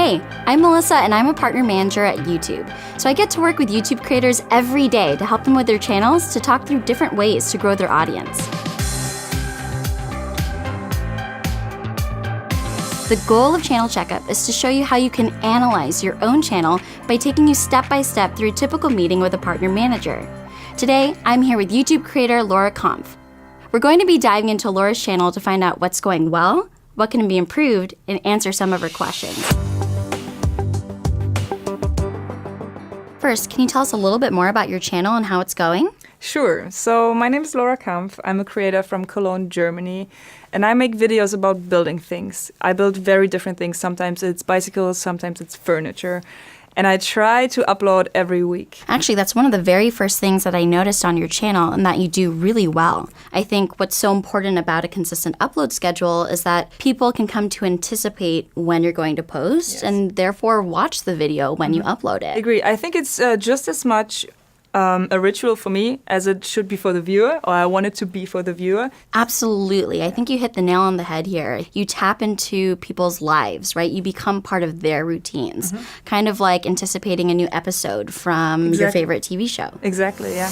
Hey, I'm Melissa and I'm a partner manager at YouTube. So I get to work with YouTube creators every day to help them with their channels to talk through different ways to grow their audience. The goal of Channel Checkup is to show you how you can analyze your own channel by taking you step by step through a typical meeting with a partner manager. Today, I'm here with YouTube creator Laura Kampf. We're going to be diving into Laura's channel to find out what's going well, what can be improved, and answer some of her questions. First, can you tell us a little bit more about your channel and how it's going? Sure. So my name is Laura Kampf. I'm a creator from Cologne, Germany, and I make videos about building things. I build very different things. Sometimes it's bicycles, sometimes it's furniture. And I try to upload every week. Actually, that's one of the very first things that I noticed on your channel and that you do really well. I think what's so important about a consistent upload schedule is that people can come to anticipate when you're going to post and therefore watch the video when you upload it. I agree. I think it's just as much a ritual for me as it should be for the viewer, or I want it to be for the viewer. Absolutely. I think you hit the nail on the head here. You tap into people's lives, right? You become part of their routines, kind of like anticipating a new episode from your favorite TV show. Exactly, yeah.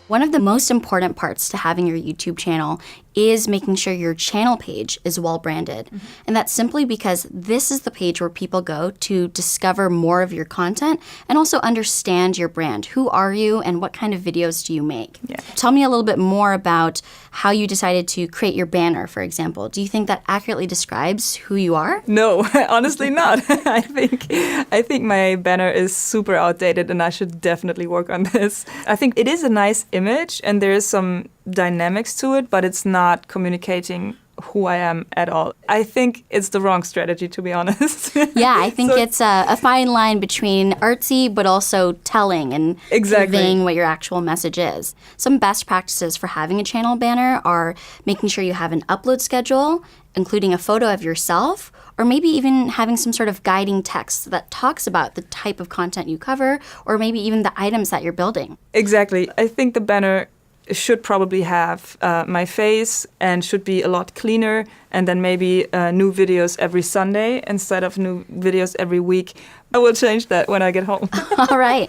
One of the most important parts to having your YouTube channel is making sure your channel page is well branded. And that's simply because this is the page where people go to discover more of your content and also understand your brand. Who are you and what kind of videos do you make? Yeah. Tell me a little bit more about how you decided to create your banner, for example. Do you think that accurately describes who you are? No, honestly not. I think my banner is super outdated and I should definitely work on this. I think it is a nice image and there is some dynamics to it, but it's not communicating who I am at all. I think it's the wrong strategy, to be honest. Yeah, I think it's a fine line between artsy but also telling and conveying what your actual message is. Some best practices for having a channel banner are making sure you have an upload schedule, including a photo of yourself, or maybe even having some sort of guiding text that talks about the type of content you cover, or maybe even the items that you're building. Exactly. I think the banner should probably have my face and should be a lot cleaner, and then maybe new videos every Sunday instead of new videos every week. I will change that when I get home. All right.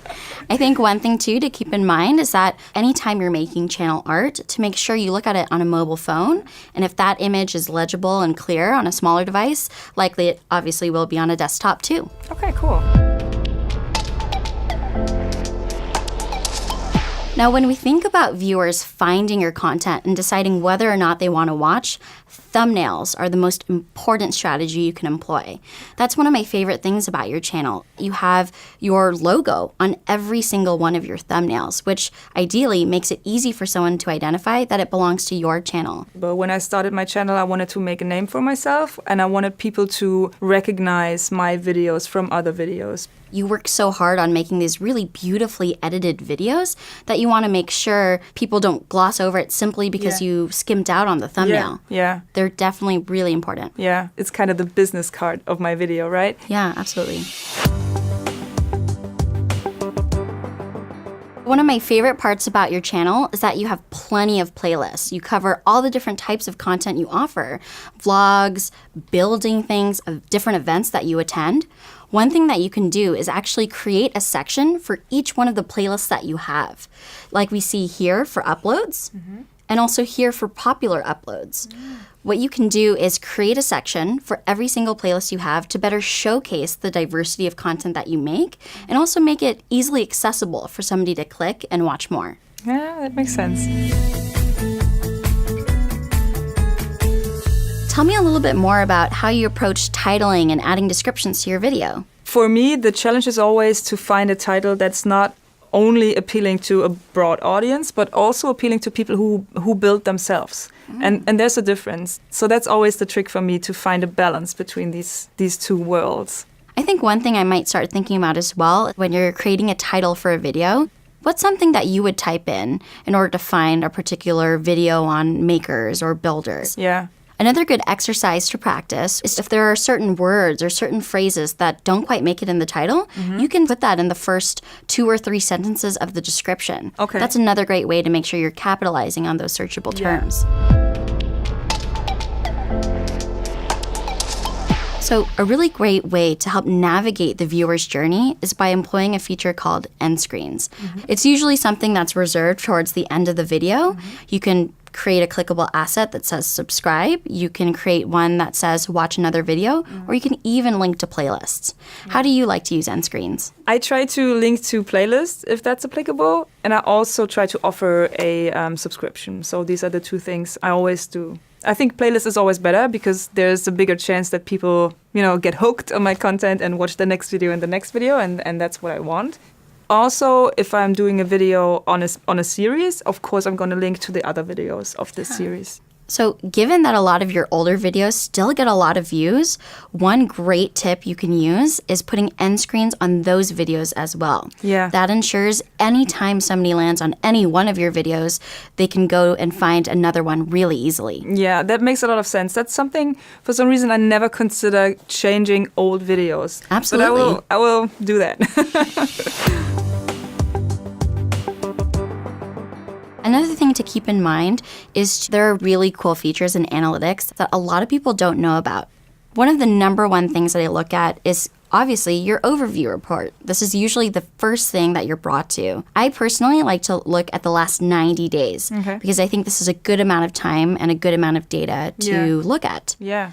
I think one thing, too, to keep in mind is that anytime you're making channel art, to make sure you look at it on a mobile phone. And if that image is legible and clear on a smaller device, likely it obviously will be on a desktop, too. Okay, cool. Now, when we think about viewers finding your content and deciding whether or not they want to watch, thumbnails are the most important strategy you can employ. That's one of my favorite things about your channel. You have your logo on every single one of your thumbnails, which ideally makes it easy for someone to identify that it belongs to your channel. But when I started my channel, I wanted to make a name for myself, and I wanted people to recognize my videos from other videos. You work so hard on making these really beautifully edited videos that you want to make sure people don't gloss over it simply because you skimmed out on the thumbnail. Yeah. They're definitely really important. Yeah, it's kind of the business card of my video, right? Yeah, absolutely. One of my favorite parts about your channel is that you have plenty of playlists. You cover all the different types of content you offer, vlogs, building things, of different events that you attend. One thing that you can do is actually create a section for each one of the playlists that you have. Like we see here for uploads, and also here for popular uploads. What you can do is create a section for every single playlist you have to better showcase the diversity of content that you make, and also make it easily accessible for somebody to click and watch more. Yeah, that makes sense. Tell me a little bit more about how you approach titling and adding descriptions to your video. For me, the challenge is always to find a title that's not only appealing to a broad audience, but also appealing to people who build themselves. And there's a difference. So that's always the trick for me, to find a balance between these two worlds. I think one thing I might start thinking about as well, when you're creating a title for a video, what's something that you would type in order to find a particular video on makers or builders? Yeah. Another good exercise to practice is if there are certain words or certain phrases that don't quite make it in the title, you can put that in the first 2 or 3 sentences of the description. Okay. That's another great way to make sure you're capitalizing on those searchable terms. So a really great way to help navigate the viewer's journey is by employing a feature called end screens. It's usually something that's reserved towards the end of the video. You can create a clickable asset that says subscribe. You can create one that says watch another video, or you can even link to playlists. How do you like to use end screens? I try to link to playlists if that's applicable, and I also try to offer a subscription. So these are the two things I always do. I think playlist is always better because there's a bigger chance that people, get hooked on my content and watch the next video and the next video, and that's what I want. Also, if I'm doing a video on a series, of course, I'm going to link to the other videos of this series. So given that a lot of your older videos still get a lot of views, one great tip you can use is putting end screens on those videos as well. Yeah. That ensures anytime somebody lands on any one of your videos, they can go and find another one really easily. Yeah, that makes a lot of sense. That's something, for some reason, I never consider changing old videos. Absolutely. But I will do that. Another thing to keep in mind is there are really cool features in analytics that a lot of people don't know about. One of the number one things that I look at is obviously your overview report. This is usually the first thing that you're brought to. I personally like to look at the last 90 days because I think this is a good amount of time and a good amount of data to look at. Yeah.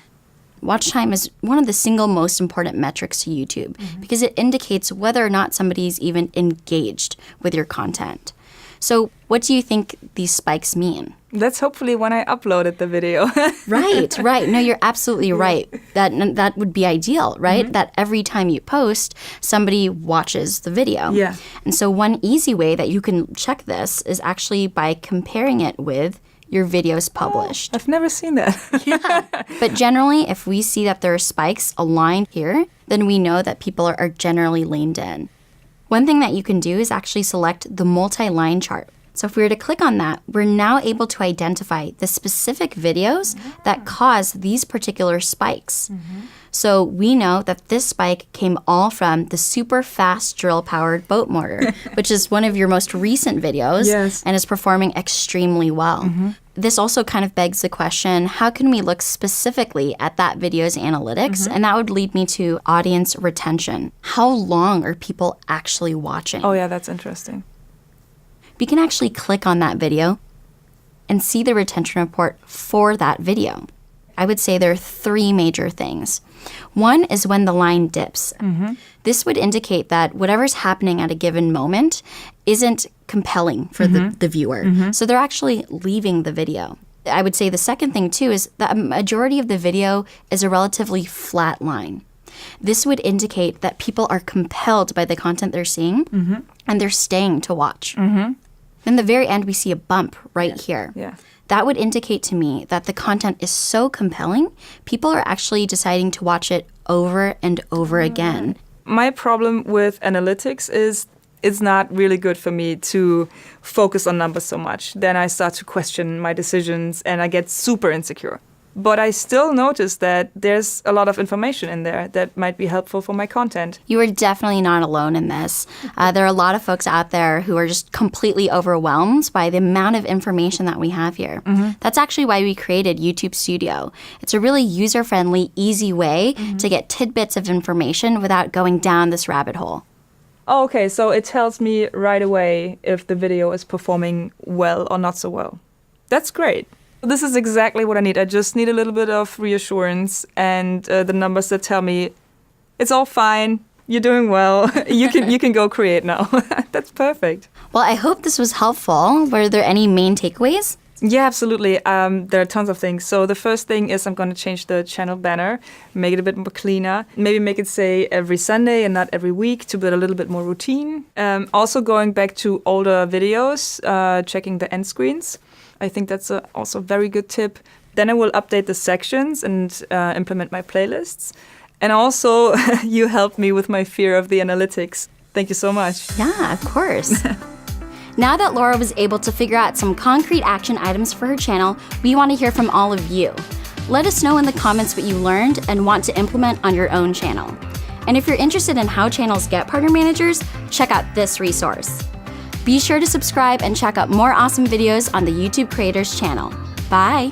Watch time is one of the single most important metrics to YouTube because it indicates whether or not somebody's even engaged with your content. So what do you think these spikes mean? That's hopefully when I uploaded the video. Right. No, you're absolutely right. That would be ideal, right? That every time you post, somebody watches the video. Yeah. And so one easy way that you can check this is actually by comparing it with your videos published. I've never seen that. But generally, if we see that there are spikes aligned here, then we know that people are generally leaned in. One thing that you can do is actually select the multi-line chart. So if we were to click on that, we're now able to identify the specific videos that cause these particular spikes. So we know that this spike came all from the super fast drill-powered boat motor, which is one of your most recent videos and is performing extremely well. This also kind of begs the question, how can we look specifically at that video's analytics? And that would lead me to audience retention. How long are people actually watching? Oh yeah, that's interesting. We can actually click on that video and see the retention report for that video. I would say there are three major things. One is when the line dips. This would indicate that whatever's happening at a given moment isn't compelling for the viewer. So they're actually leaving the video. I would say the second thing too is that a majority of the video is a relatively flat line. This would indicate that people are compelled by the content they're seeing and they're staying to watch. In the very end, we see a bump right here. Yeah. That would indicate to me that the content is so compelling, people are actually deciding to watch it over and over again. My problem with analytics is it's not really good for me to focus on numbers so much. Then I start to question my decisions and I get super insecure. But I still notice that there's a lot of information in there that might be helpful for my content. You are definitely not alone in this. There are a lot of folks out there who are just completely overwhelmed by the amount of information that we have here. That's actually why we created YouTube Studio. It's a really user-friendly, easy way to get tidbits of information without going down this rabbit hole. Oh, okay, so it tells me right away if the video is performing well or not so well. That's great. This is exactly what I need. I just need a little bit of reassurance and the numbers that tell me it's all fine, you're doing well, you can go create now. That's perfect. Well, I hope this was helpful. Were there any main takeaways? Yeah, absolutely. There are tons of things. So the first thing is I'm going to change the channel banner, make it a bit more cleaner, maybe make it say every Sunday and not every week to build a little bit more routine. Also going back to older videos, checking the end screens. I think that's also a very good tip. Then I will update the sections and implement my playlists. And also, you helped me with my fear of the analytics. Thank you so much. Yeah, of course. Now that Laura was able to figure out some concrete action items for her channel, we want to hear from all of you. Let us know in the comments what you learned and want to implement on your own channel. And if you're interested in how channels get partner managers, check out this resource. Be sure to subscribe and check out more awesome videos on the YouTube Creators channel. Bye!